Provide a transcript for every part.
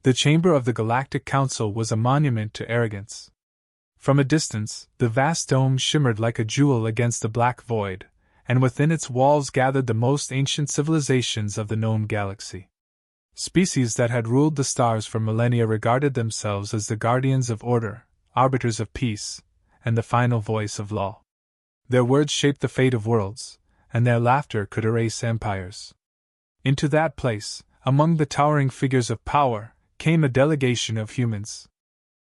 The chamber of the Galactic Council was a monument to arrogance. From a distance, the vast dome shimmered like a jewel against the black void, and within its walls gathered the most ancient civilizations of the known galaxy. Species that had ruled the stars for millennia regarded themselves as the guardians of order, arbiters of peace, and the final voice of law. Their words shaped the fate of worlds, and their laughter could erase empires. Into that place, among the towering figures of power, came a delegation of humans.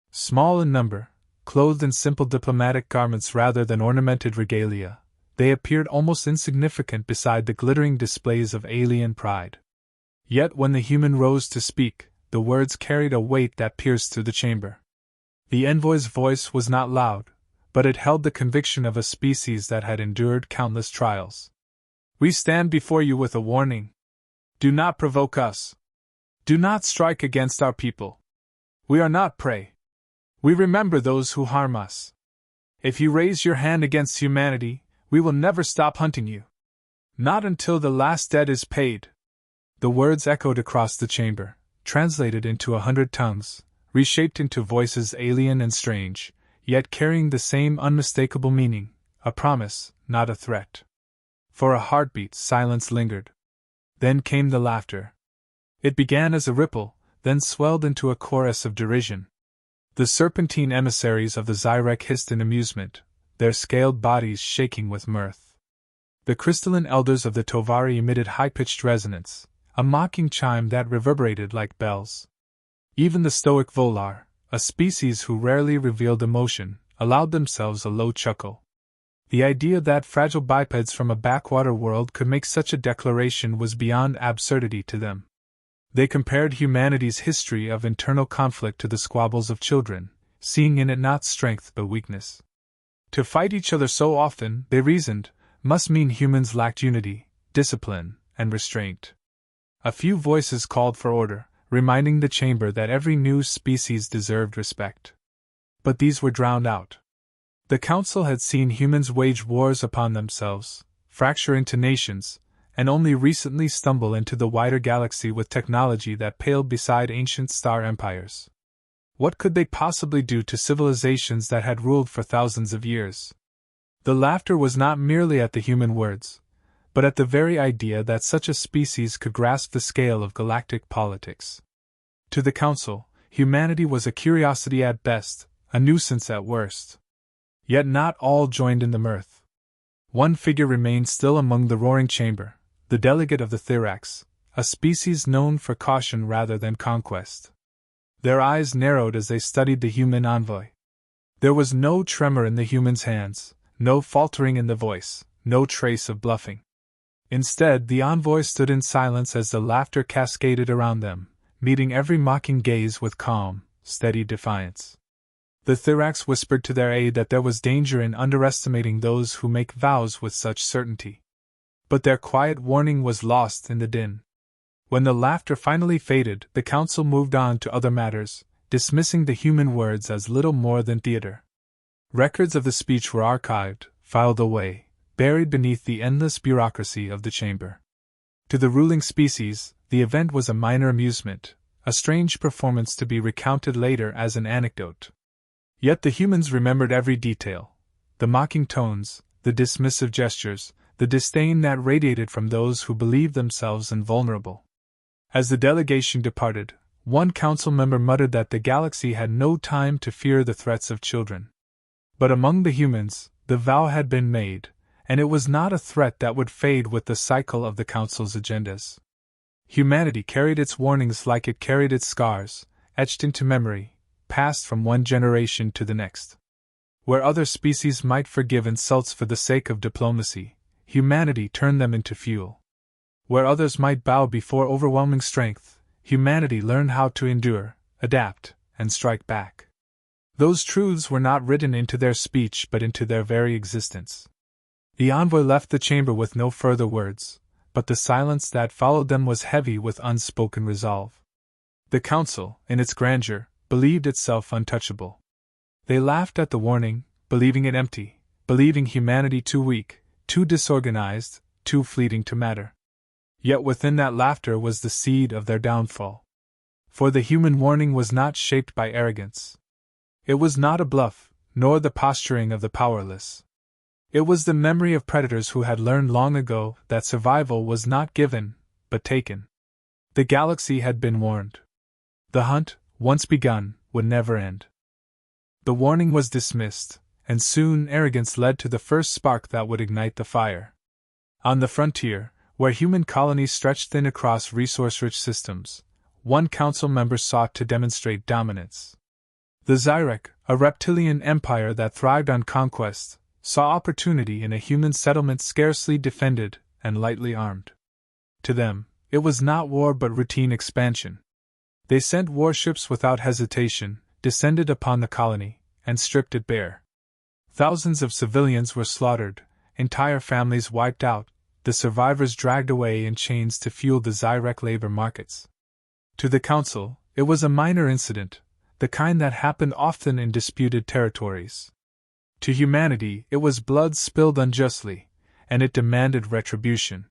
Small in number, clothed in simple diplomatic garments rather than ornamented regalia, they appeared almost insignificant beside the glittering displays of alien pride. Yet when the human rose to speak, the words carried a weight that pierced through the chamber. The envoy's voice was not loud, but it held the conviction of a species that had endured countless trials. We stand before you with a warning. Do not provoke us. Do not strike against our people. We are not prey. We remember those who harm us. If you raise your hand against humanity, we will never stop hunting you. Not until the last debt is paid. The words echoed across the chamber, translated into 100 tongues, reshaped into voices alien and strange, yet carrying the same unmistakable meaning, a promise, not a threat. For a heartbeat, silence lingered. Then came the laughter. It began as a ripple, then swelled into a chorus of derision. The serpentine emissaries of the Zyrek hissed in amusement, their scaled bodies shaking with mirth. The crystalline elders of the Tovari emitted high-pitched resonance, a mocking chime that reverberated like bells. Even the stoic Volar, a species who rarely revealed emotion, allowed themselves a low chuckle. The idea that fragile bipeds from a backwater world could make such a declaration was beyond absurdity to them. They compared humanity's history of internal conflict to the squabbles of children, seeing in it not strength but weakness. To fight each other so often, they reasoned, must mean humans lacked unity, discipline, and restraint. A few voices called for order, reminding the chamber that every new species deserved respect. But these were drowned out. The council had seen humans wage wars upon themselves, fracture into nations, and only recently stumble into the wider galaxy with technology that paled beside ancient star empires. What could they possibly do to civilizations that had ruled for thousands of years? The laughter was not merely at the human words, but at the very idea that such a species could grasp the scale of galactic politics. To the council, humanity was a curiosity at best, a nuisance at worst. Yet not all joined in the mirth. One figure remained still among the roaring chamber, the delegate of the Thirax, a species known for caution rather than conquest. Their eyes narrowed as they studied the human envoy. There was no tremor in the human's hands, no faltering in the voice, no trace of bluffing. Instead, the envoy stood in silence as the laughter cascaded around them, meeting every mocking gaze with calm, steady defiance. The Thirax whispered to their aide that there was danger in underestimating those who make vows with such certainty. But their quiet warning was lost in the din. When the laughter finally faded, the council moved on to other matters, dismissing the human words as little more than theater. Records of the speech were archived, filed away, buried beneath the endless bureaucracy of the chamber. To the ruling species, the event was a minor amusement, a strange performance to be recounted later as an anecdote. Yet the humans remembered every detail: the mocking tones, the dismissive gestures, the disdain that radiated from those who believed themselves invulnerable. As the delegation departed, one council member muttered that the galaxy had no time to fear the threats of children. But among the humans, the vow had been made, and it was not a threat that would fade with the cycle of the council's agendas. Humanity carried its warnings like it carried its scars, etched into memory, passed from one generation to the next. Where other species might forgive insults for the sake of diplomacy, humanity turned them into fuel. Where others might bow before overwhelming strength, humanity learned how to endure, adapt, and strike back. Those truths were not written into their speech but into their very existence. The envoy left the chamber with no further words, but the silence that followed them was heavy with unspoken resolve. The council, in its grandeur, believed itself untouchable. They laughed at the warning, believing it empty, believing humanity too weak, too disorganized, too fleeting to matter. Yet within that laughter was the seed of their downfall. For the human warning was not shaped by arrogance. It was not a bluff, nor the posturing of the powerless. It was the memory of predators who had learned long ago that survival was not given, but taken. The galaxy had been warned. The hunt, once begun, would never end. The warning was dismissed, and soon arrogance led to the first spark that would ignite the fire. On the frontier, where human colonies stretched thin across resource-rich systems, one council member sought to demonstrate dominance. The Zyrek, a reptilian empire that thrived on conquest, saw opportunity in a human settlement scarcely defended and lightly armed. To them, it was not war but routine expansion. They sent warships without hesitation, descended upon the colony, and stripped it bare. Thousands of civilians were slaughtered, entire families wiped out, the survivors dragged away in chains to fuel the Zyrek labor markets. To the Council, it was a minor incident, the kind that happened often in disputed territories. To humanity, it was blood spilled unjustly, and it demanded retribution.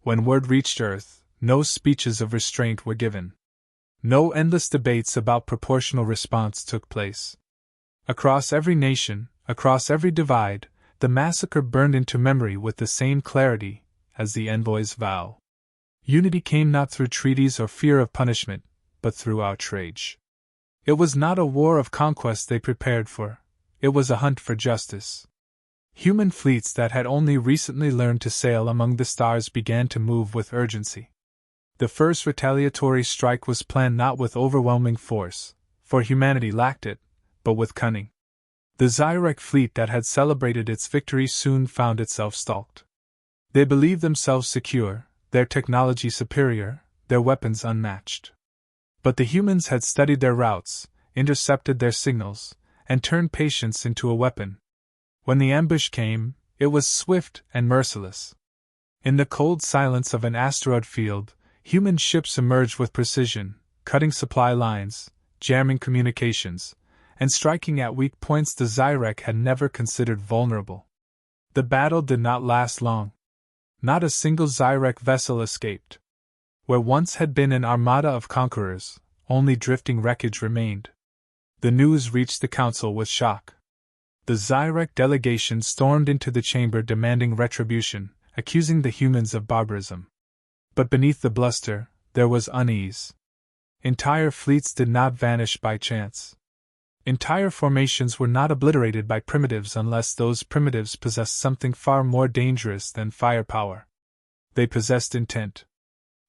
When word reached Earth, no speeches of restraint were given. No endless debates about proportional response took place. Across every nation, across every divide, the massacre burned into memory with the same clarity as the envoy's vow. Unity came not through treaties or fear of punishment, but through outrage. It was not a war of conquest they prepared for, it was a hunt for justice. Human fleets that had only recently learned to sail among the stars began to move with urgency. The first retaliatory strike was planned not with overwhelming force, for humanity lacked it, but with cunning. The Zyrek fleet that had celebrated its victory soon found itself stalked. They believed themselves secure, their technology superior, their weapons unmatched. But the humans had studied their routes, intercepted their signals, and turned patience into a weapon. When the ambush came, it was swift and merciless. In the cold silence of an asteroid field, human ships emerged with precision, cutting supply lines, jamming communications, and striking at weak points the Zyrek had never considered vulnerable. The battle did not last long. Not a single Zyrek vessel escaped. Where once had been an armada of conquerors, only drifting wreckage remained. The news reached the council with shock. The Zyrek delegation stormed into the chamber demanding retribution, accusing the humans of barbarism. But beneath the bluster, there was unease. Entire fleets did not vanish by chance. Entire formations were not obliterated by primitives unless those primitives possessed something far more dangerous than firepower. They possessed intent.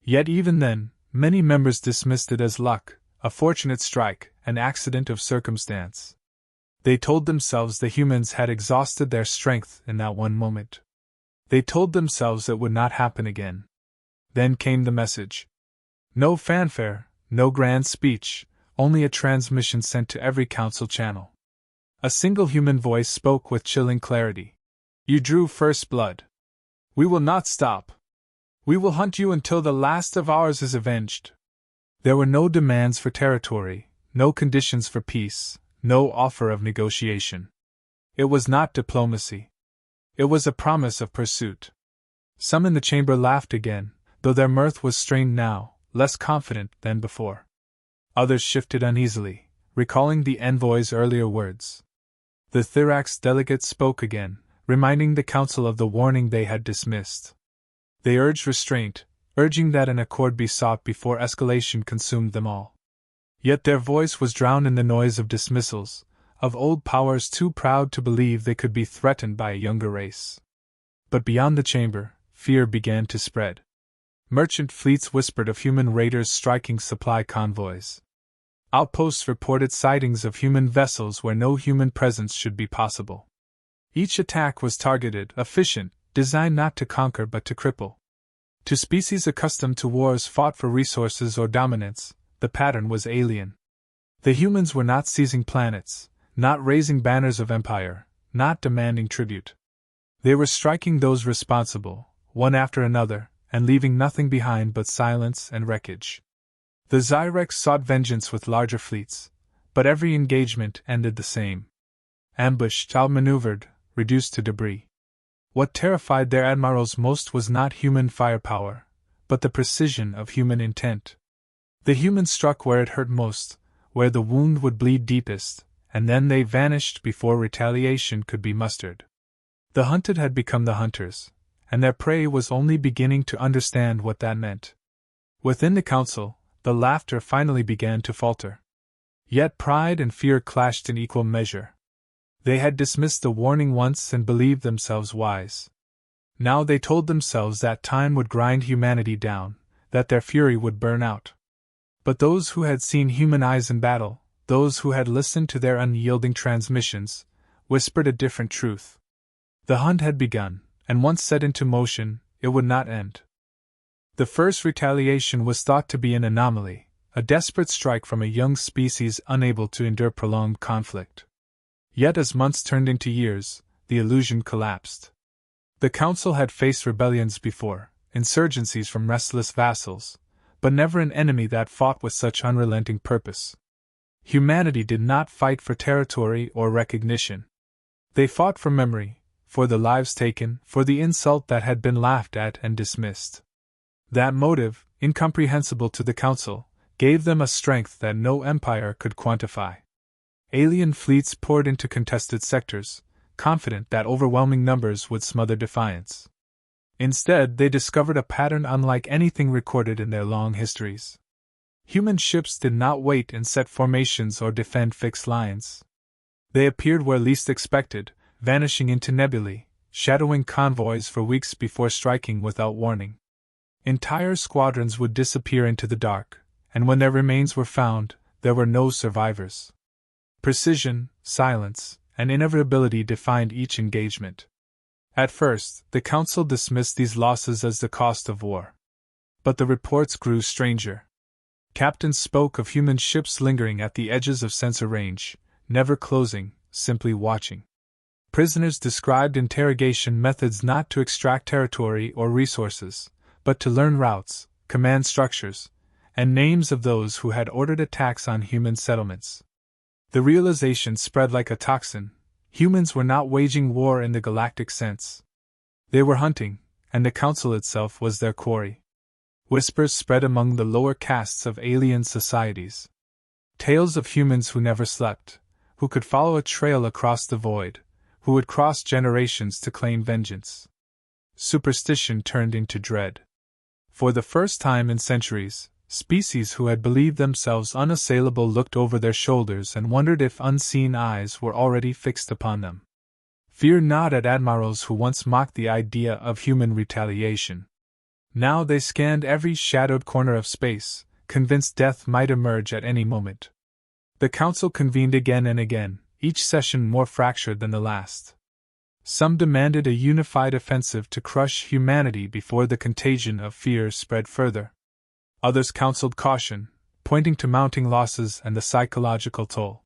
Yet even then, many members dismissed it as luck, a fortunate strike, an accident of circumstance. They told themselves the humans had exhausted their strength in that one moment. They told themselves it would not happen again. Then came the message. No fanfare, no grand speech, only a transmission sent to every council channel. A single human voice spoke with chilling clarity. You drew first blood. We will not stop. We will hunt you until the last of ours is avenged. There were no demands for territory, no conditions for peace, no offer of negotiation. It was not diplomacy. It was a promise of pursuit. Some in the chamber laughed again, though their mirth was strained now, less confident than before. Others shifted uneasily, recalling the envoy's earlier words. The Thirax delegate spoke again, reminding the council of the warning they had dismissed. They urged restraint, urging that an accord be sought before escalation consumed them all. Yet their voice was drowned in the noise of dismissals, of old powers too proud to believe they could be threatened by a younger race. But beyond the chamber, fear began to spread. Merchant fleets whispered of human raiders striking supply convoys. Outposts reported sightings of human vessels where no human presence should be possible. Each attack was targeted, efficient, designed not to conquer but to cripple. To species accustomed to wars fought for resources or dominance, the pattern was alien. The humans were not seizing planets, not raising banners of empire, not demanding tribute. They were striking those responsible, one after another, and leaving nothing behind but silence and wreckage. The Zyrek sought vengeance with larger fleets, but every engagement ended the same. Ambushed, outmaneuvered, reduced to debris. What terrified their admirals most was not human firepower, but the precision of human intent. The humans struck where it hurt most, where the wound would bleed deepest, and then they vanished before retaliation could be mustered. The hunted had become the hunters, and their prey was only beginning to understand what that meant. Within the council, the laughter finally began to falter. Yet pride and fear clashed in equal measure. They had dismissed the warning once and believed themselves wise. Now they told themselves that time would grind humanity down, that their fury would burn out. But those who had seen human eyes in battle, those who had listened to their unyielding transmissions, whispered a different truth. The hunt had begun, and once set into motion, it would not end. The first retaliation was thought to be an anomaly, a desperate strike from a young species unable to endure prolonged conflict. Yet as months turned into years, the illusion collapsed. The council had faced rebellions before, insurgencies from restless vassals, but never an enemy that fought with such unrelenting purpose. Humanity did not fight for territory or recognition. They fought for memory, for the lives taken, for the insult that had been laughed at and dismissed. That motive, incomprehensible to the council, gave them a strength that no empire could quantify. Alien fleets poured into contested sectors, confident that overwhelming numbers would smother defiance. Instead, they discovered a pattern unlike anything recorded in their long histories. Human ships did not wait and set formations or defend fixed lines. They appeared where least expected, vanishing into nebulae, shadowing convoys for weeks before striking without warning. Entire squadrons would disappear into the dark, and when their remains were found, there were no survivors. Precision, silence, and inevitability defined each engagement. At first, the council dismissed these losses as the cost of war. But the reports grew stranger. Captains spoke of human ships lingering at the edges of sensor range, never closing, simply watching. Prisoners described interrogation methods not to extract territory or resources, but to learn routes, command structures, and names of those who had ordered attacks on human settlements. The realization spread like a toxin. Humans were not waging war in the galactic sense. They were hunting, and the council itself was their quarry. Whispers spread among the lower castes of alien societies. Tales of humans who never slept, who could follow a trail across the void, who would cross generations to claim vengeance. Superstition turned into dread. For the first time in centuries, species who had believed themselves unassailable looked over their shoulders and wondered if unseen eyes were already fixed upon them. Fear gnawed at admirals who once mocked the idea of human retaliation. Now they scanned every shadowed corner of space, convinced death might emerge at any moment. The council convened again and again, each session more fractured than the last. Some demanded a unified offensive to crush humanity before the contagion of fear spread further. Others counseled caution, pointing to mounting losses and the psychological toll.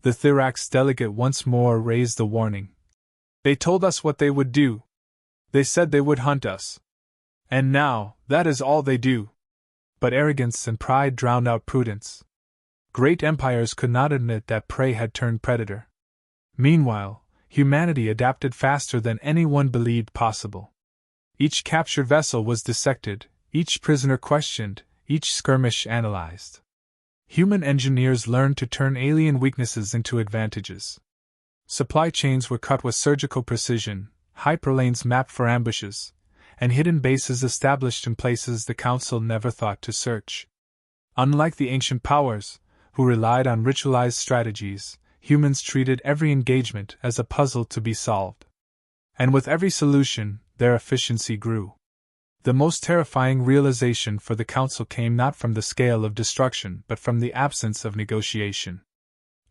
The Thirax delegate once more raised the warning. They told us what they would do. They said they would hunt us. And now, that is all they do. But arrogance and pride drowned out prudence. Great empires could not admit that prey had turned predator. Meanwhile, humanity adapted faster than anyone believed possible. Each captured vessel was dissected, each prisoner questioned, each skirmish analyzed. Human engineers learned to turn alien weaknesses into advantages. Supply chains were cut with surgical precision, hyperlanes mapped for ambushes, and hidden bases established in places the Council never thought to search. Unlike the ancient powers, who relied on ritualized strategies, humans treated every engagement as a puzzle to be solved. And with every solution, their efficiency grew. The most terrifying realization for the Council came not from the scale of destruction but from the absence of negotiation.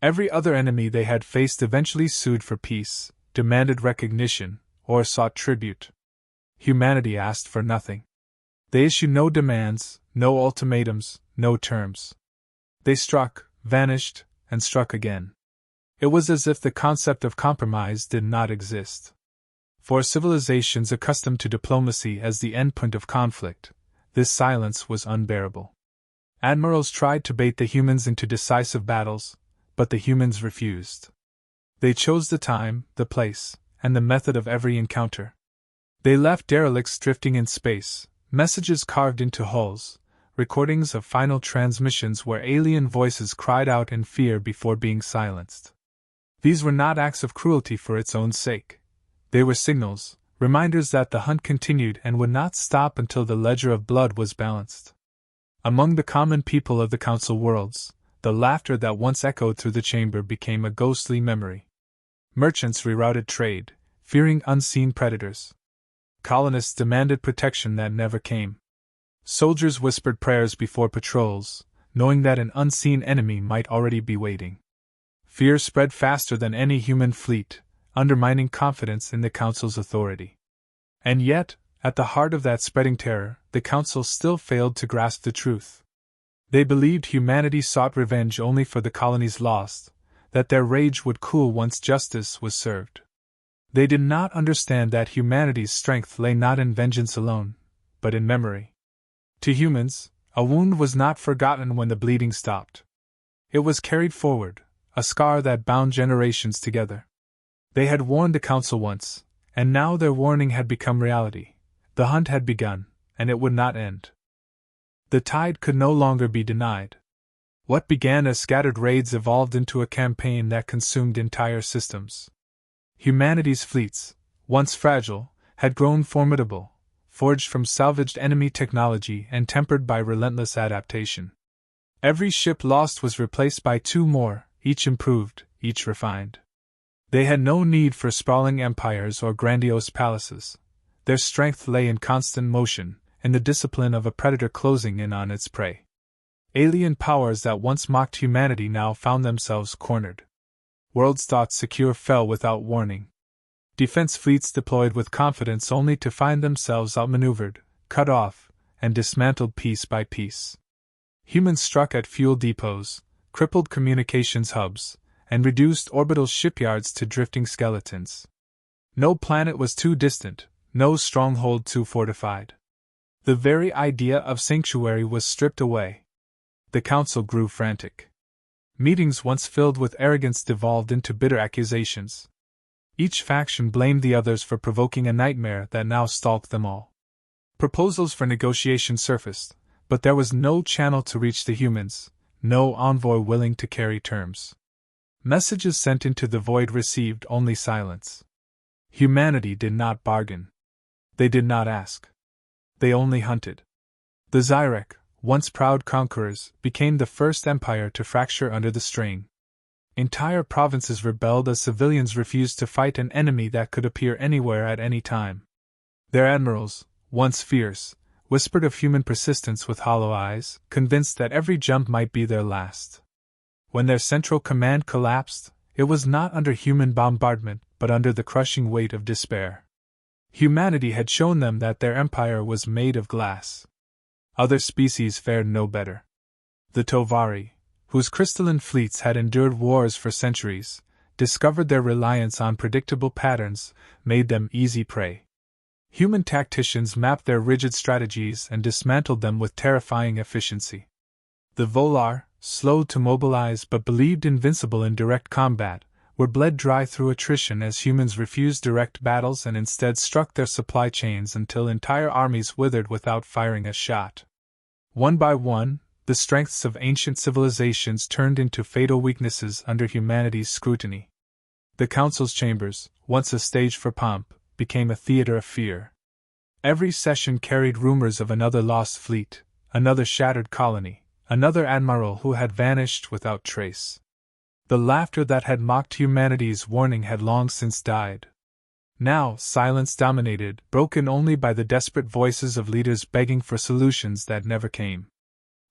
Every other enemy they had faced eventually sued for peace, demanded recognition, or sought tribute. Humanity asked for nothing. They issued no demands, no ultimatums, no terms. They struck, vanished, and struck again. It was as if the concept of compromise did not exist. For civilizations accustomed to diplomacy as the endpoint of conflict, this silence was unbearable. Admirals tried to bait the humans into decisive battles, but the humans refused. They chose the time, the place, and the method of every encounter. They left derelicts drifting in space, messages carved into hulls, recordings of final transmissions where alien voices cried out in fear before being silenced. These were not acts of cruelty for its own sake. They were signals, reminders that the hunt continued and would not stop until the ledger of blood was balanced. Among the common people of the Council worlds, the laughter that once echoed through the chamber became a ghostly memory. Merchants rerouted trade, fearing unseen predators. Colonists demanded protection that never came. Soldiers whispered prayers before patrols, knowing that an unseen enemy might already be waiting. Fear spread faster than any human fleet, undermining confidence in the Council's authority. And yet, at the heart of that spreading terror, the Council still failed to grasp the truth. They believed humanity sought revenge only for the colonies lost, that their rage would cool once justice was served. They did not understand that humanity's strength lay not in vengeance alone, but in memory. To humans, a wound was not forgotten when the bleeding stopped. It was carried forward, a scar that bound generations together. They had warned the Council once, and now their warning had become reality. The hunt had begun, and it would not end. The tide could no longer be denied. What began as scattered raids evolved into a campaign that consumed entire systems. Humanity's fleets, once fragile, had grown formidable, forged from salvaged enemy technology and tempered by relentless adaptation. Every ship lost was replaced by two more, each improved, each refined. They had no need for sprawling empires or grandiose palaces. Their strength lay in constant motion, in the discipline of a predator closing in on its prey. Alien powers that once mocked humanity now found themselves cornered. Worlds thought secure fell without warning. Defense fleets deployed with confidence only to find themselves outmaneuvered, cut off, and dismantled piece by piece. Humans struck at fuel depots, crippled communications hubs, and reduced orbital shipyards to drifting skeletons. No planet was too distant, no stronghold too fortified. The very idea of sanctuary was stripped away. The Council grew frantic. Meetings once filled with arrogance devolved into bitter accusations. Each faction blamed the others for provoking a nightmare that now stalked them all. Proposals for negotiation surfaced, but there was no channel to reach the humans, no envoy willing to carry terms. Messages sent into the void received only silence. Humanity did not bargain. They did not ask. They only hunted. The Zyrek, once proud conquerors, became the first empire to fracture under the strain. Entire provinces rebelled as civilians refused to fight an enemy that could appear anywhere at any time. Their admirals, once fierce, whispered of human persistence with hollow eyes, convinced that every jump might be their last. When their central command collapsed, it was not under human bombardment, but under the crushing weight of despair. Humanity had shown them that their empire was made of glass. Other species fared no better. The Tovari, whose crystalline fleets had endured wars for centuries, discovered their reliance on predictable patterns, made them easy prey. Human tacticians mapped their rigid strategies and dismantled them with terrifying efficiency. The Volar, slow to mobilize but believed invincible in direct combat, were bled dry through attrition as humans refused direct battles and instead struck their supply chains until entire armies withered without firing a shot. One by one, the strengths of ancient civilizations turned into fatal weaknesses under humanity's scrutiny. The Council's chambers, once a stage for pomp, became a theater of fear. Every session carried rumors of another lost fleet, another shattered colony, another admiral who had vanished without trace. The laughter that had mocked humanity's warning had long since died. Now, silence dominated, broken only by the desperate voices of leaders begging for solutions that never came.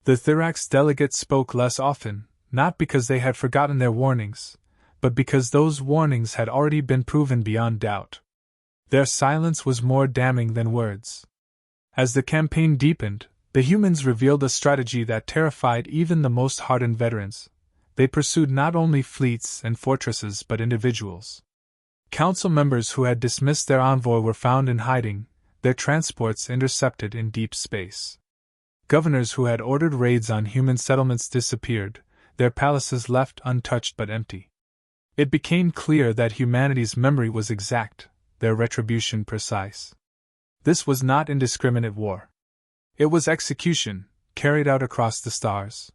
The Thirax delegates spoke less often, not because they had forgotten their warnings, but because those warnings had already been proven beyond doubt. Their silence was more damning than words. As the campaign deepened, the humans revealed a strategy that terrified even the most hardened veterans. They pursued not only fleets and fortresses but individuals. Council members who had dismissed their envoy were found in hiding, their transports intercepted in deep space. Governors who had ordered raids on human settlements disappeared, their palaces left untouched but empty. It became clear that humanity's memory was exact, their retribution precise. This was not indiscriminate war. It was execution, carried out across the stars.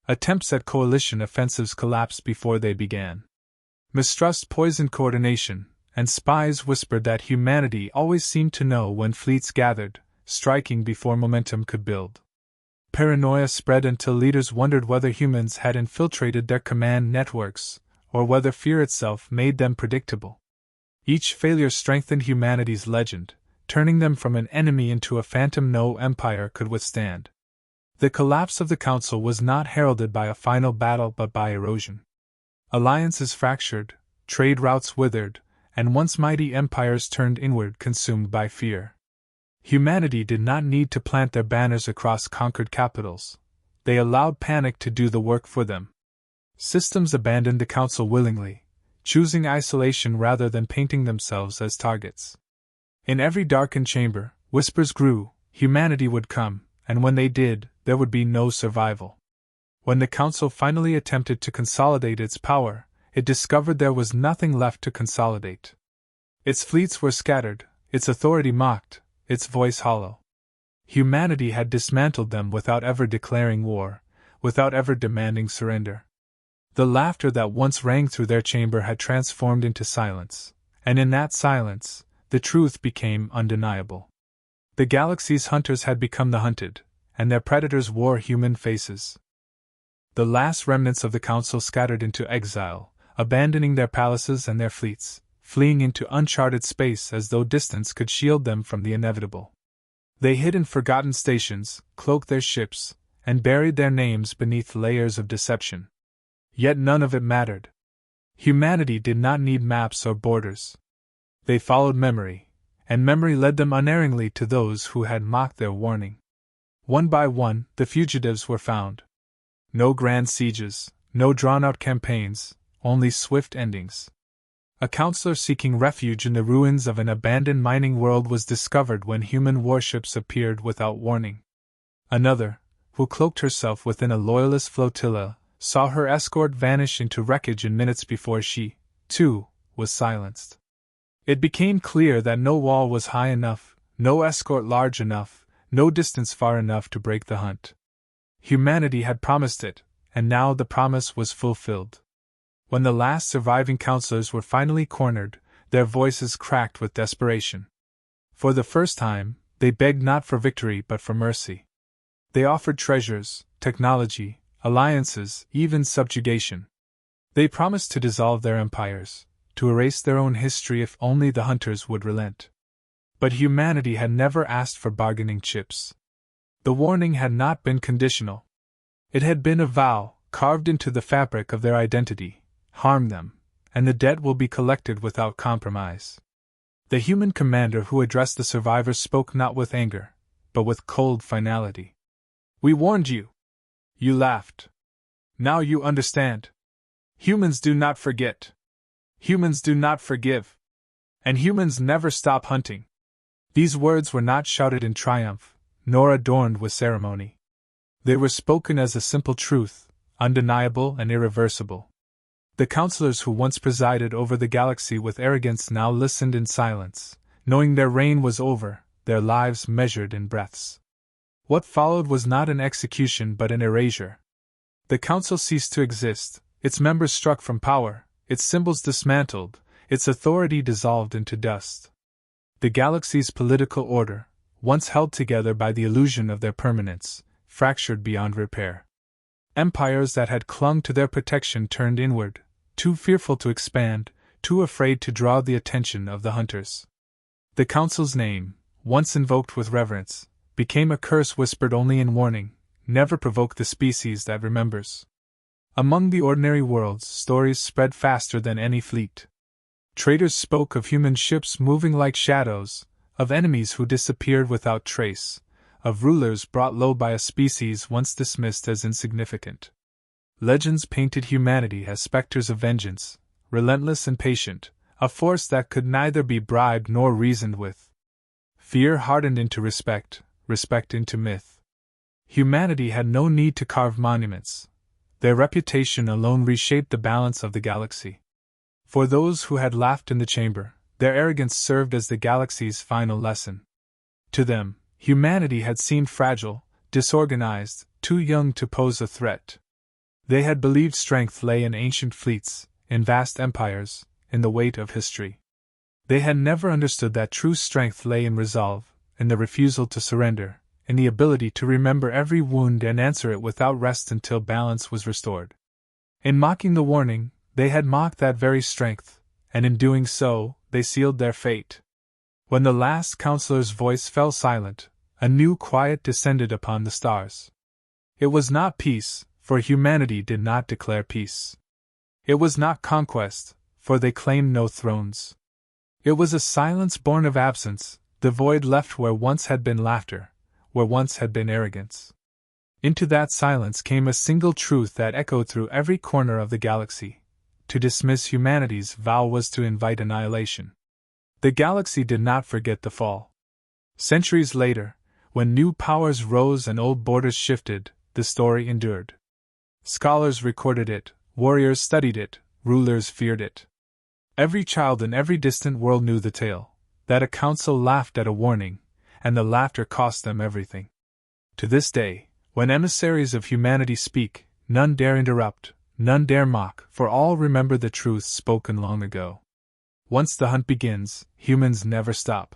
Attempts at coalition offensives collapsed before they began. Mistrust poisoned coordination, and spies whispered that humanity always seemed to know when fleets gathered, striking before momentum could build. Paranoia spread until leaders wondered whether humans had infiltrated their command networks, or whether fear itself made them predictable. Each failure strengthened humanity's legend, turning them from an enemy into a phantom no empire could withstand. The collapse of the Council was not heralded by a final battle but by erosion. Alliances fractured, trade routes withered, and once mighty empires turned inward consumed by fear. Humanity did not need to plant their banners across conquered capitals. They allowed panic to do the work for them. Systems abandoned the Council willingly, choosing isolation rather than painting themselves as targets. In every darkened chamber, whispers grew, humanity would come, and when they did, there would be no survival. When the Council finally attempted to consolidate its power, it discovered there was nothing left to consolidate. Its fleets were scattered, its authority mocked, its voice hollow. Humanity had dismantled them without ever declaring war, without ever demanding surrender. The laughter that once rang through their chamber had transformed into silence, and in that silence, the truth became undeniable. The galaxy's hunters had become the hunted, and their predators wore human faces. The last remnants of the Council scattered into exile, abandoning their palaces and their fleets, fleeing into uncharted space as though distance could shield them from the inevitable. They hid in forgotten stations, cloaked their ships, and buried their names beneath layers of deception. Yet none of it mattered. Humanity did not need maps or borders. They followed memory, and memory led them unerringly to those who had mocked their warning. One by one, the fugitives were found. No grand sieges, no drawn-out campaigns, only swift endings. A counselor seeking refuge in the ruins of an abandoned mining world was discovered when human warships appeared without warning. Another, who cloaked herself within a loyalist flotilla, saw her escort vanish into wreckage in minutes before she, too, was silenced. It became clear that no wall was high enough, no escort large enough, no distance far enough to break the hunt. Humanity had promised it, and now the promise was fulfilled. When the last surviving counselors were finally cornered, their voices cracked with desperation. For the first time, they begged not for victory but for mercy. They offered treasures, technology, alliances, even subjugation. They promised to dissolve their empires, to erase their own history if only the hunters would relent. But humanity had never asked for bargaining chips. The warning had not been conditional. It had been a vow, carved into the fabric of their identity: harm them, and the debt will be collected without compromise. The human commander who addressed the survivors spoke not with anger, but with cold finality. "We warned you. You laughed. Now you understand. Humans do not forget. Humans do not forgive. And humans never stop hunting." These words were not shouted in triumph, nor adorned with ceremony. They were spoken as a simple truth, undeniable and irreversible. The counselors who once presided over the galaxy with arrogance now listened in silence, knowing their reign was over, their lives measured in breaths. What followed was not an execution but an erasure. The Council ceased to exist, its members struck from power, its symbols dismantled, its authority dissolved into dust. The galaxy's political order, once held together by the illusion of their permanence, fractured beyond repair. Empires that had clung to their protection turned inward, too fearful to expand, too afraid to draw the attention of the hunters. The Council's name, once invoked with reverence, became a curse whispered only in warning: never provoke the species that remembers. Among the ordinary worlds, stories spread faster than any fleet. Traders spoke of human ships moving like shadows, of enemies who disappeared without trace, of rulers brought low by a species once dismissed as insignificant. Legends painted humanity as specters of vengeance, relentless and patient, a force that could neither be bribed nor reasoned with. Fear hardened into respect, respect into myth. Humanity had no need to carve monuments. Their reputation alone reshaped the balance of the galaxy. For those who had laughed in the chamber, their arrogance served as the galaxy's final lesson. To them, humanity had seemed fragile, disorganized, too young to pose a threat. They had believed strength lay in ancient fleets, in vast empires, in the weight of history. They had never understood that true strength lay in resolve, in the refusal to surrender, in the ability to remember every wound and answer it without rest until balance was restored. In mocking the warning, they had mocked that very strength, and in doing so, they sealed their fate. When the last counselor's voice fell silent, a new quiet descended upon the stars. It was not peace, for humanity did not declare peace. It was not conquest, for they claimed no thrones. It was a silence born of absence, the void left where once had been laughter, where once had been arrogance. Into that silence came a single truth that echoed through every corner of the galaxy. To dismiss humanity's vow was to invite annihilation. The galaxy did not forget the fall. Centuries later, when new powers rose and old borders shifted, the story endured. Scholars recorded it, warriors studied it, rulers feared it. Every child in every distant world knew the tale, that a council laughed at a warning, and the laughter cost them everything. To this day, when emissaries of humanity speak, none dare interrupt, none dare mock, for all remember the truths spoken long ago. Once the hunt begins, humans never stop.